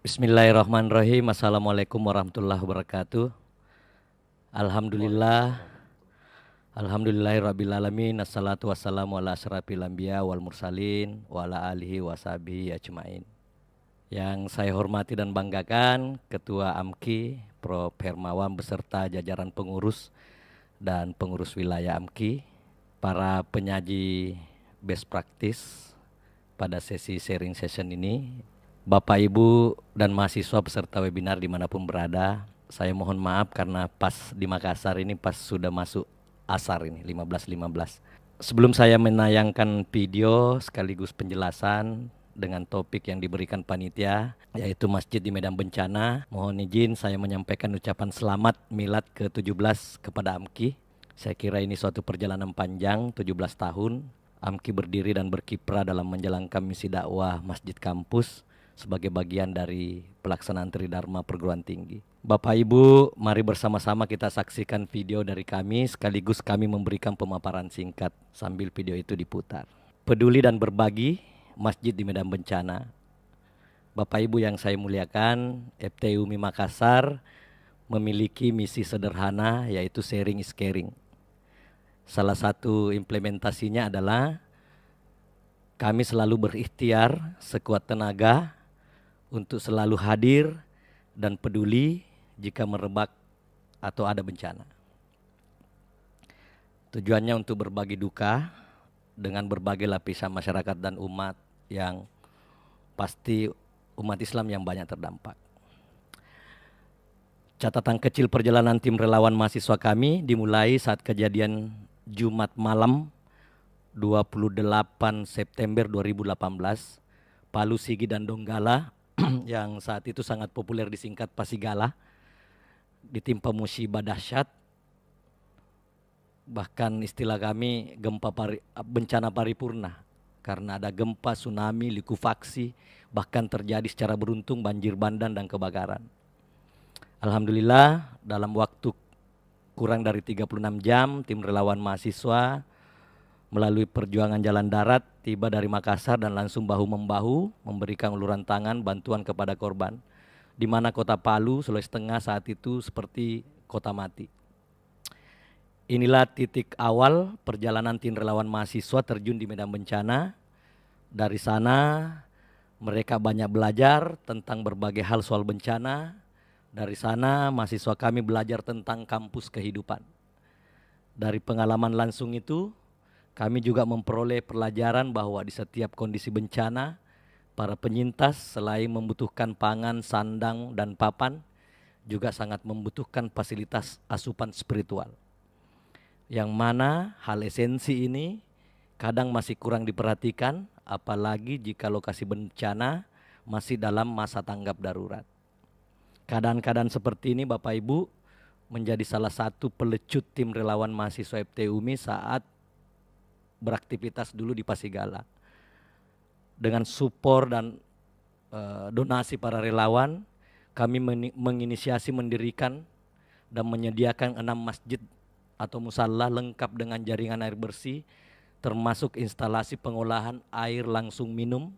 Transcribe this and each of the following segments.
Bismillahirrahmanirrahim. Assalamualaikum warahmatullahi wabarakatuh. Alhamdulillah. Alhamdulillahirrabbilalamin. Assalatu wassalamu ala asyrafil anbiya wal mursalin wa ala alihi wa sahbihi ajmain. Yang saya hormati dan banggakan Ketua AMKI Prof. Hermawan beserta jajaran pengurus dan pengurus wilayah AMKI, para penyaji best practice pada sesi sharing session ini, Bapak, Ibu, dan mahasiswa peserta webinar dimanapun berada. Saya mohon maaf karena pas di Makassar ini pas sudah masuk asar ini 15.15. Sebelum saya menayangkan video sekaligus penjelasan dengan topik yang diberikan panitia, yaitu Masjid di Medan Bencana, mohon izin saya menyampaikan ucapan selamat Milad ke-17 kepada AMKI. Saya kira ini suatu perjalanan panjang, 17 tahun. AMKI berdiri dan berkiprah dalam menjalankan misi dakwah Masjid Kampus sebagai bagian dari pelaksanaan Tridharma perguruan tinggi. Bapak Ibu, mari bersama-sama kita saksikan video dari kami sekaligus kami memberikan pemaparan singkat sambil video itu diputar. Peduli dan berbagi Masjid di Medan Bencana. Bapak Ibu yang saya muliakan, FTUMI Makassar memiliki misi sederhana yaitu sharing is caring. Salah satu implementasinya adalah kami selalu berikhtiar sekuat tenaga untuk selalu hadir dan peduli jika merebak atau ada bencana. Tujuannya untuk berbagi duka dengan berbagai lapisan masyarakat dan umat yang pasti umat Islam yang banyak terdampak. Catatan kecil perjalanan tim relawan mahasiswa kami dimulai saat kejadian Jumat malam 28 September 2018, Palu, Sigi, dan Donggala yang saat itu sangat populer disingkat Pasigala, ditimpa musibah dahsyat. Bahkan istilah kami bencana paripurna, karena ada gempa, tsunami, likuifaksi, bahkan terjadi secara beruntung banjir bandang dan kebakaran. Alhamdulillah dalam waktu kurang dari 36 jam tim relawan mahasiswa melalui perjuangan jalan darat tiba dari Makassar dan langsung bahu-membahu memberikan uluran tangan bantuan kepada korban, di mana kota Palu, Sulawesi Tengah saat itu seperti kota mati. Inilah titik awal perjalanan tim relawan mahasiswa terjun di medan bencana. Dari sana mereka banyak belajar tentang berbagai hal soal bencana. Dari sana mahasiswa kami belajar tentang kampus kehidupan. Dari pengalaman langsung itu kami juga memperoleh pelajaran bahwa di setiap kondisi bencana, para penyintas selain membutuhkan pangan, sandang, dan papan, juga sangat membutuhkan fasilitas asupan spiritual. Yang mana hal esensi ini kadang masih kurang diperhatikan, apalagi jika lokasi bencana masih dalam masa tanggap darurat. Keadaan-keadaan seperti ini Bapak Ibu menjadi salah satu pelecut tim relawan mahasiswa FTUMI saat beraktivitas dulu di Pasigala. Dengan support dan donasi para relawan, kami menginisiasi mendirikan dan menyediakan 6 masjid atau musalla lengkap dengan jaringan air bersih, termasuk instalasi pengolahan air langsung minum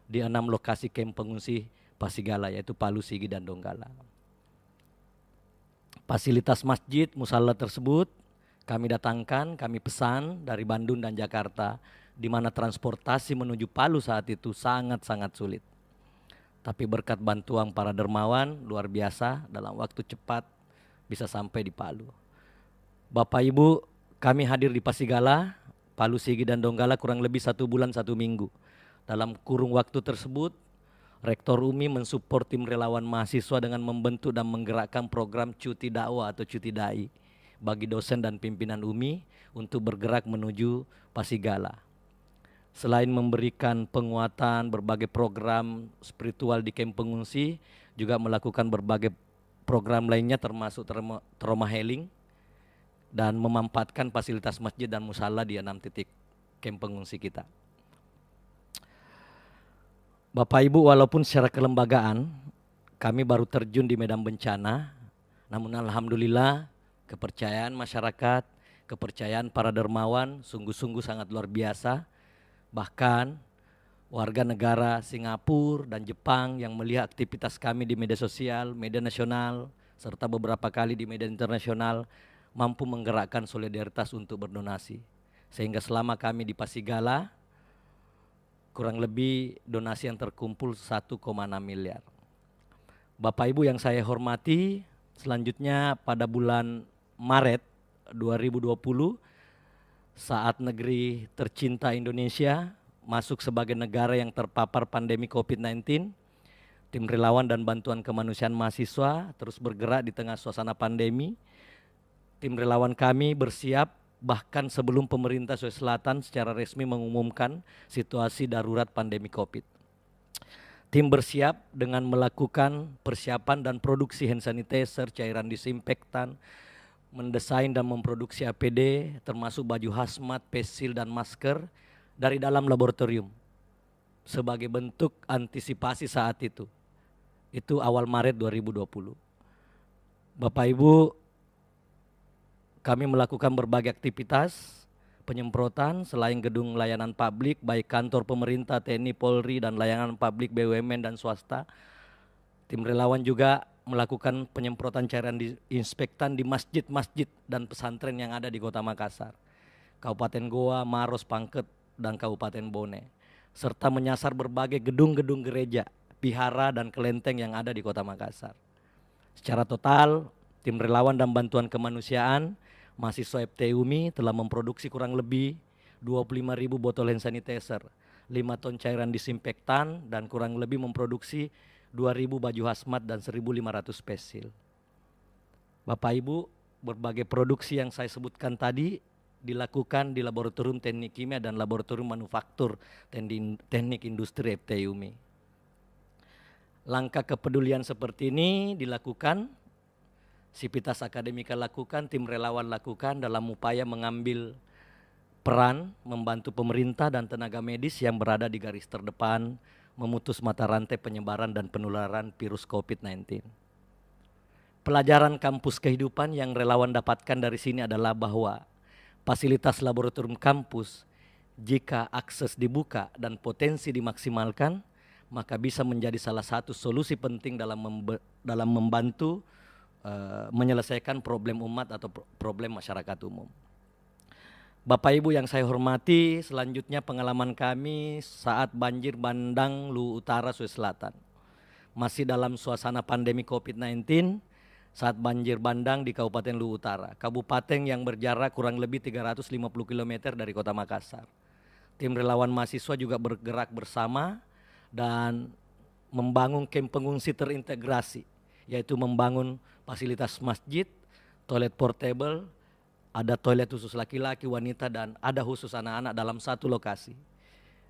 di 6 lokasi kamp pengungsi Pasigala, yaitu Palu, Sigi, dan Donggala. Fasilitas masjid musalla tersebut kami datangkan, kami pesan dari Bandung dan Jakarta, di mana transportasi menuju Palu saat itu sangat-sangat sulit. Tapi berkat bantuan para dermawan luar biasa, dalam waktu cepat bisa sampai di Palu. Bapak Ibu, kami hadir di Pasigala, Palu, Sigi, dan Donggala kurang lebih 1 bulan 1 minggu. Dalam kurung waktu tersebut, Rektor UMI mensupport tim relawan mahasiswa dengan membentuk dan menggerakkan program cuti dakwah atau cuti dai bagi dosen dan pimpinan UMI untuk bergerak menuju Pasigala. Selain memberikan penguatan berbagai program spiritual di kamp pengungsi, juga melakukan berbagai program lainnya termasuk trauma healing dan memanfaatkan fasilitas masjid dan musala di 6 titik kamp pengungsi kita. Bapak Ibu, walaupun secara kelembagaan kami baru terjun di medan bencana, namun alhamdulillah kepercayaan masyarakat, kepercayaan para dermawan sungguh-sungguh sangat luar biasa. Bahkan warga negara Singapura dan Jepang yang melihat aktivitas kami di media sosial, media nasional, serta beberapa kali di media internasional mampu menggerakkan solidaritas untuk berdonasi. Sehingga selama kami di Pasigala, kurang lebih donasi yang terkumpul 1,6 miliar. Bapak Ibu yang saya hormati, selanjutnya pada bulan Maret 2020, saat negeri tercinta Indonesia masuk sebagai negara yang terpapar pandemi COVID-19, tim relawan dan bantuan kemanusiaan mahasiswa terus bergerak di tengah suasana pandemi. Tim relawan kami bersiap bahkan sebelum pemerintah Sulawesi Selatan secara resmi mengumumkan situasi darurat pandemi COVID. Tim bersiap dengan melakukan persiapan dan produksi hand sanitizer, cairan disinfektan, mendesain dan memproduksi APD, termasuk baju hazmat, face shield, dan masker dari dalam laboratorium sebagai bentuk antisipasi saat itu. Itu awal Maret 2020. Bapak Ibu, kami melakukan berbagai aktivitas penyemprotan selain gedung layanan publik, baik kantor pemerintah, TNI, Polri, dan layanan publik BUMN dan swasta. Tim relawan juga melakukan penyemprotan cairan disinfektan di masjid-masjid dan pesantren yang ada di Kota Makassar, Kabupaten Goa, Maros, Pangkep, dan Kabupaten Bone, serta menyasar berbagai gedung-gedung gereja, vihara, dan kelenteng yang ada di Kota Makassar. Secara total, tim relawan dan bantuan kemanusiaan mahasiswa FTUMI telah memproduksi kurang lebih 25.000 botol hand sanitizer, 5 ton cairan disinfektan, dan kurang lebih memproduksi 2.000 baju hazmat dan 1.500 face shield. Bapak Ibu, berbagai produksi yang saya sebutkan tadi dilakukan di Laboratorium Teknik Kimia dan Laboratorium Manufaktur Teknik Industri FTUMI. Langkah kepedulian seperti ini dilakukan, Sivitas Akademika lakukan, tim relawan lakukan dalam upaya mengambil peran membantu pemerintah dan tenaga medis yang berada di garis terdepan memutus mata rantai penyebaran dan penularan virus COVID-19. Pelajaran kampus kehidupan yang relawan dapatkan dari sini adalah bahwa fasilitas laboratorium kampus jika akses dibuka dan potensi dimaksimalkan, maka bisa menjadi salah satu solusi penting dalam membantu menyelesaikan problem umat atau problem masyarakat umum. Bapak Ibu yang saya hormati, selanjutnya pengalaman kami saat banjir bandang Luwu Utara, Sulawesi Selatan. Masih dalam suasana pandemi COVID-19, saat banjir bandang di Kabupaten Luwu Utara, kabupaten yang berjarak kurang lebih 350 km dari Kota Makassar. Tim relawan mahasiswa juga bergerak bersama dan membangun kamp pengungsi terintegrasi, yaitu membangun fasilitas masjid, toilet portable, ada toilet khusus laki-laki, wanita, dan ada khusus anak-anak dalam satu lokasi.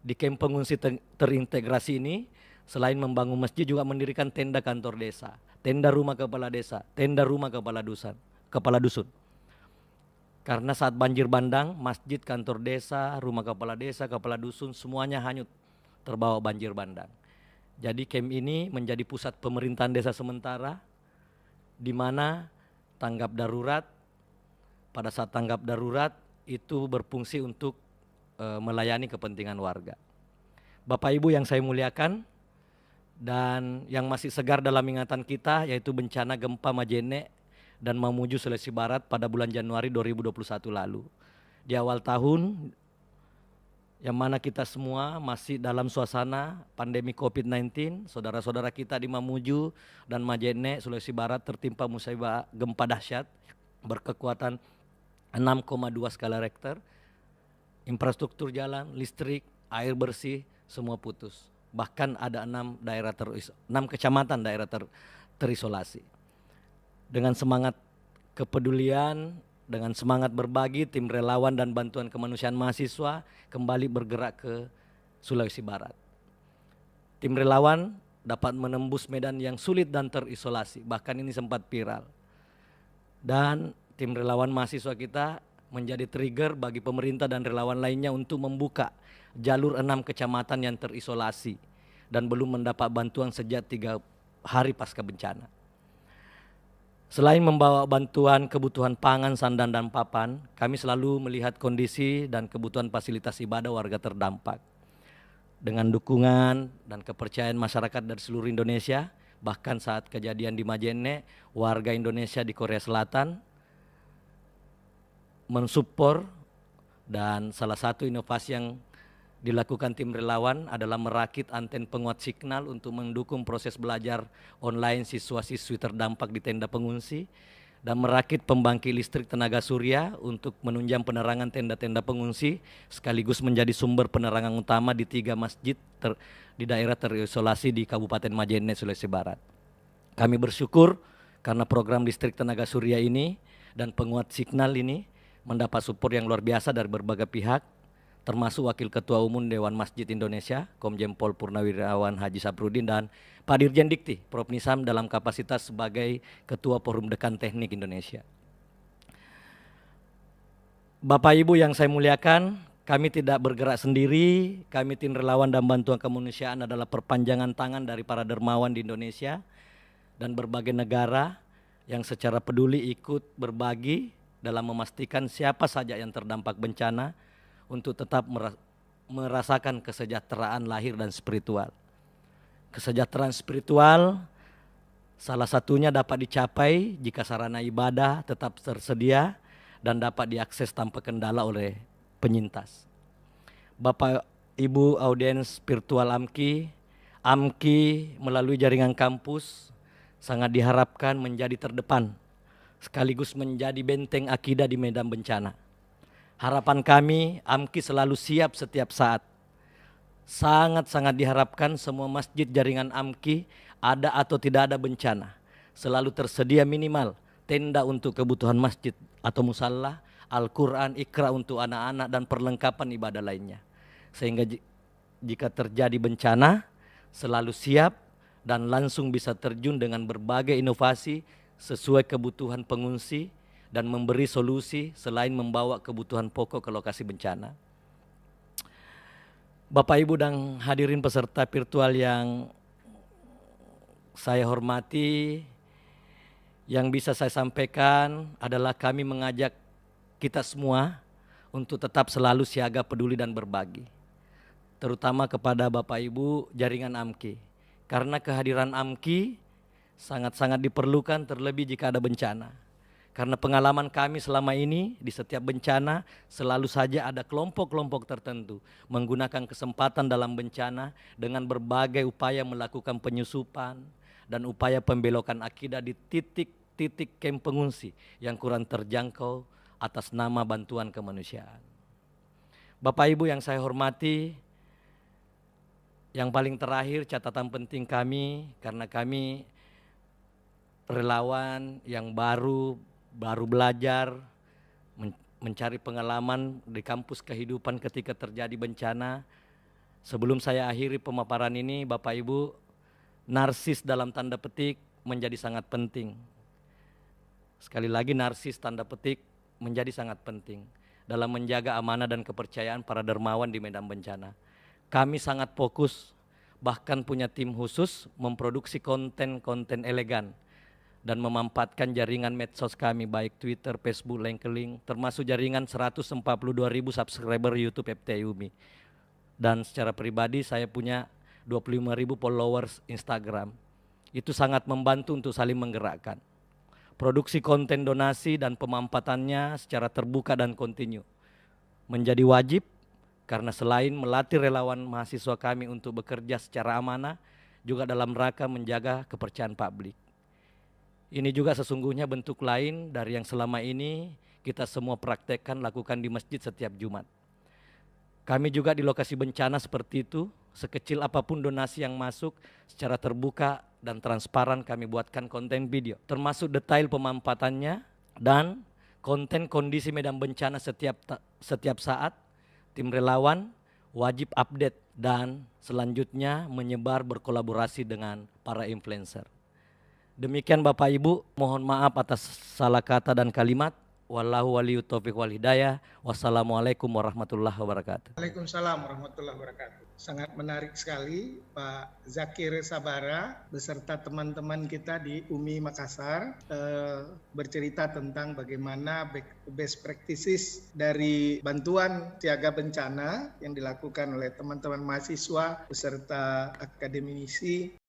Di kamp pengungsi terintegrasi ini, selain membangun masjid juga mendirikan tenda kantor desa, tenda rumah kepala desa, tenda rumah kepala dusun. Karena saat banjir bandang, masjid, kantor desa, rumah kepala dusun semuanya hanyut terbawa banjir bandang. Jadi camp ini menjadi pusat pemerintahan desa sementara, di mana pada saat tanggap darurat itu berfungsi untuk melayani kepentingan warga. Bapak Ibu yang saya muliakan dan yang masih segar dalam ingatan kita, yaitu bencana gempa Majene dan Mamuju, Sulawesi Barat pada bulan Januari 2021 lalu. Di awal tahun, yang mana kita semua masih dalam suasana pandemi COVID-19, saudara-saudara kita di Mamuju dan Majene, Sulawesi Barat tertimpa musibah gempa dahsyat berkekuatan 6,2 skala Richter. Infrastruktur jalan, listrik, air bersih semua putus. Bahkan ada 6 kecamatan daerah terisolasi. Dengan semangat kepedulian, dengan semangat berbagi, tim relawan dan bantuan kemanusiaan mahasiswa kembali bergerak ke Sulawesi Barat. Tim relawan dapat menembus medan yang sulit dan terisolasi, bahkan ini sempat viral. Dan tim relawan mahasiswa kita menjadi trigger bagi pemerintah dan relawan lainnya untuk membuka jalur 6 kecamatan yang terisolasi dan belum mendapat bantuan sejak 3 hari pasca bencana. Selain membawa bantuan kebutuhan pangan, sandang, dan papan, kami selalu melihat kondisi dan kebutuhan fasilitas ibadah warga terdampak. dengan dukungan dan kepercayaan masyarakat dari seluruh Indonesia, bahkan saat kejadian di Majene, warga Indonesia di Korea Selatan mensupport, dan salah satu inovasi yang dilakukan tim relawan adalah merakit anten penguat signal untuk mendukung proses belajar online siswa-siswi terdampak di tenda pengungsi, dan merakit pembangkit listrik tenaga surya untuk menunjang penerangan tenda-tenda pengungsi sekaligus menjadi sumber penerangan utama di 3 masjid di daerah terisolasi di Kabupaten Majene, Sulawesi Barat. Kami bersyukur karena program listrik tenaga surya ini dan penguat signal ini mendapat support yang luar biasa dari berbagai pihak, termasuk Wakil Ketua Umum Dewan Masjid Indonesia, Komjen Pol Purnawirawan Haji Saprudin, dan Pak Dirjen Dikti, Prof. Nisam dalam kapasitas sebagai Ketua Forum Dekan Teknik Indonesia. Bapak Ibu yang saya muliakan, kami tidak bergerak sendiri, kami tim relawan dan bantuan kemanusiaan adalah perpanjangan tangan dari para dermawan di Indonesia dan berbagai negara yang secara peduli ikut berbagi dalam memastikan siapa saja yang terdampak bencana untuk tetap merasakan kesejahteraan lahir dan spiritual. Kesejahteraan spiritual salah satunya dapat dicapai jika sarana ibadah tetap tersedia dan dapat diakses tanpa kendala oleh penyintas. Bapak Ibu audiens virtual AMKI melalui jaringan kampus sangat diharapkan menjadi terdepan sekaligus menjadi benteng akidah di medan bencana. Harapan kami, AMKI selalu siap setiap saat. Sangat-sangat diharapkan semua masjid jaringan AMKI ada atau tidak ada bencana, selalu tersedia minimal tenda untuk kebutuhan masjid atau musalla, Al-Quran, Iqra untuk anak-anak, dan perlengkapan ibadah lainnya. Sehingga jika terjadi bencana, selalu siap dan langsung bisa terjun dengan berbagai inovasi sesuai kebutuhan pengungsi dan memberi solusi selain membawa kebutuhan pokok ke lokasi bencana. Bapak Ibu dan hadirin peserta virtual yang saya hormati, yang bisa saya sampaikan adalah kami mengajak kita semua untuk tetap selalu siaga, peduli, dan berbagi. Terutama kepada Bapak Ibu jaringan AMKI. Karena kehadiran AMKI sangat-sangat diperlukan terlebih jika ada bencana. Karena pengalaman kami selama ini di setiap bencana selalu saja ada kelompok-kelompok tertentu menggunakan kesempatan dalam bencana dengan berbagai upaya melakukan penyusupan dan upaya pembelokan akidah di titik-titik kamp pengungsi yang kurang terjangkau atas nama bantuan kemanusiaan. Bapak Ibu yang saya hormati, yang paling terakhir catatan penting kami, karena kami relawan yang baru belajar, mencari pengalaman di kampus kehidupan ketika terjadi bencana. Sebelum saya akhiri pemaparan ini, Bapak Ibu, narsis dalam tanda petik menjadi sangat penting. Sekali lagi, narsis tanda petik menjadi sangat penting dalam menjaga amanah dan kepercayaan para dermawan di medan bencana. Kami sangat fokus, bahkan punya tim khusus memproduksi konten-konten elegan dan memanfaatkan jaringan medsos kami baik Twitter, Facebook, LinkedIn, termasuk jaringan 142.000 subscriber YouTube FTI UMI. Dan secara pribadi saya punya 25.000 followers Instagram. Itu sangat membantu untuk saling menggerakkan. Produksi konten donasi dan pemanfaatannya secara terbuka dan kontinu menjadi wajib, karena selain melatih relawan mahasiswa kami untuk bekerja secara amanah, juga dalam rangka menjaga kepercayaan publik. Ini juga sesungguhnya bentuk lain dari yang selama ini kita semua praktekkan lakukan di masjid setiap Jumat. Kami juga di lokasi bencana seperti itu, sekecil apapun donasi yang masuk secara terbuka dan transparan kami buatkan konten video, termasuk detail pemanfaatannya dan konten kondisi medan bencana setiap saat. Tim relawan wajib update dan selanjutnya menyebar berkolaborasi dengan para influencer. Demikian Bapak Ibu, mohon maaf atas salah kata dan kalimat. Wallahu waliyut taufiq wal hidayah. Wassalamualaikum warahmatullahi wabarakatuh. Waalaikumsalam warahmatullahi wabarakatuh. Sangat menarik sekali Pak Zakir Sabara beserta teman-teman kita di UMI Makassar bercerita tentang bagaimana best practices dari bantuan siaga bencana yang dilakukan oleh teman-teman mahasiswa beserta akademisi